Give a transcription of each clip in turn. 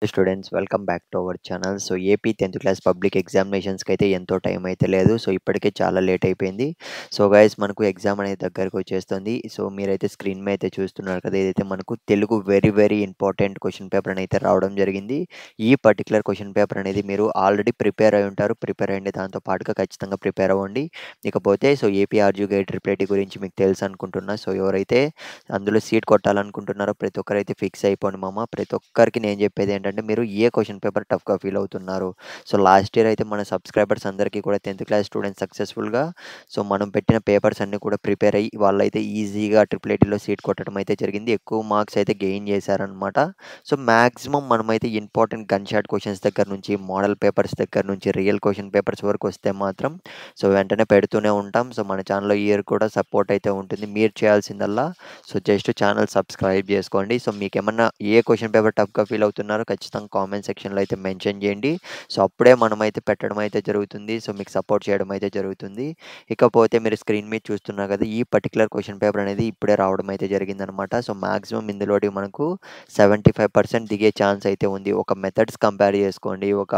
Students welcome back to our channel. So AP 10th class public ఎగ్జామినేషన్స్కి అయితే ఎంతో time అయితే లేదు. సో ఇప్పటికే చాలా లేట్ అయిపోయింది. సో గైస్ మనకు ఎగ్జామ్ అనేది దగ్గరకు వచ్చేస్తుంది. సో మీరైతే స్క్రీన్ మీద అయితే చూస్తున్నారు కదా, ఏదైతే మనకు Telugu very very important question paper అని అయితే రావడం జరిగింది. ఈ పర్టికులర్ క్వశ్చన్ పేపర్ అనేది మీరు ఆల్రెడీ ప్రిపేర్ అయి ఉంటారు. ప్రిపేర్ అయ్యండి, దాంతో పాటుగా ఖచ్చితంగా ప్రిపేర్ అవ్వండి. ఇకపోతే so AP RG guide triple IT గురించి మీకు తెలుసు అనుకుంటున్నా. సో ఎవరైతే అందులో సీట్ కొట్టాలనుకుంటున్నారో ప్రతి ఒక్కరైతే ఫిక్స్ అయిపోండి మామ. ప్రతి ఒక్కరికి నేను చెప్పేది ఏంటంటే, మీరు ఏ క్వశ్చన్ పేపర్ టఫ్గా ఫీల్ అవుతున్నారు. సో లాస్ట్ ఇయర్ అయితే మన సబ్స్క్రైబర్స్ అందరికీ కూడా 10th క్లాస్ స్టూడెంట్స్ సక్సెస్ఫుల్గా సో మనం పెట్టిన పేపర్స్ అన్నీ కూడా ప్రిపేర్ అయ్యి వాళ్ళైతే ఈజీగా ట్రిపుల్ ఐటీలో సీట్ కొట్టడం అయితే జరిగింది. ఎక్కువ మార్క్స్ అయితే గెయిన్ చేశారనమాట. సో మ్యాక్సిమం మనమైతే ఇంపార్టెంట్ గన్ షాట్ క్వశ్చన్స్ దగ్గర నుంచి, మోడల్ పేపర్స్ దగ్గర నుంచి, రియల్ క్వశ్చన్ పేపర్స్ వరకు వస్తే మాత్రం సో వెంటనే పెడుతూనే ఉంటాం. సో మన ఛానల్లో ఈ ఇయర్ కూడా సపోర్ట్ అయితే ఉంటుంది. మీరు చేయాల్సిందల్లా సో జస్ట్ ఛానల్ సబ్స్క్రైబ్ చేసుకోండి. సో మీకేమన్నా ఏ క్వశ్చన్ పేపర్ టఫ్‌గా ఫీల్ అవుతున్నారో ఖచ్చితంగా కామెంట్ సెక్షన్‌లో అయితే మెన్షన్ చేయండి. సో అప్పుడే మనమైతే పెట్టడం అయితే జరుగుతుంది. సో మీకు సపోర్ట్ చేయడం అయితే జరుగుతుంది. ఇకపోతే మీరు స్క్రీన్ మీద చూస్తున్నారు కదా, ఈ పర్టిక్యులర్ క్వశ్చన్ పేపర్ అనేది ఇప్పుడే రావడం అయితే జరిగిందనమాట. సో మాక్సిమం ఇందులోటి మనకు 75% దిగే ఛాన్స్ అయితే ఉంది. ఒక మెథడ్స్ కంపేర్ చేసుకోండి. ఒక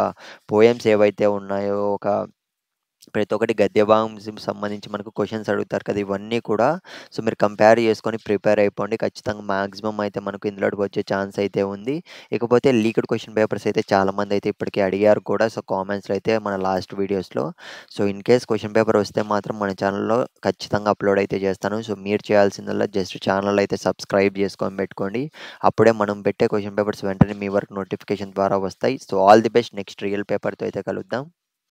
పోయెమ్స్ ఏవైతే ఉన్నాయో, ఒక ప్రతి ఒక్కటి గద్య భాగం సంబంధించి మనకు క్వశ్చన్స్ అడుగుతారు కదా, ఇవన్నీ కూడా సో మీరు కంపేర్ చేసుకొని ప్రిపేర్ అయిపోండి. ఖచ్చితంగా మాక్సిమం అయితే మనకు ఇందులోకి వచ్చే ఛాన్స్ అయితే ఉంది. ఇకపోతే లీక్డ్ క్వశ్చన్ పేపర్స్ అయితే చాలామంది అయితే ఇప్పటికే అడిగారు కూడా. సో కామెంట్స్లో అయితే మన లాస్ట్ వీడియోస్లో so in case question paper వస్తే మాత్రం మన ఛానల్లో ఖచ్చితంగా అప్లోడ్ అయితే చేస్తాను. సో మీరు చేయాల్సిందల్లా జస్ట్ ఛానల్ అయితే సబ్స్క్రైబ్ చేసుకొని పెట్టుకోండి. అప్పుడే మనం పెట్టే క్వశ్చన్ పేపర్స్ వెంటనే మీ వరకు నోటిఫికేషన్ ద్వారా వస్తాయి. So all the best. Next real పేపర్తో అయితే కలుద్దాం.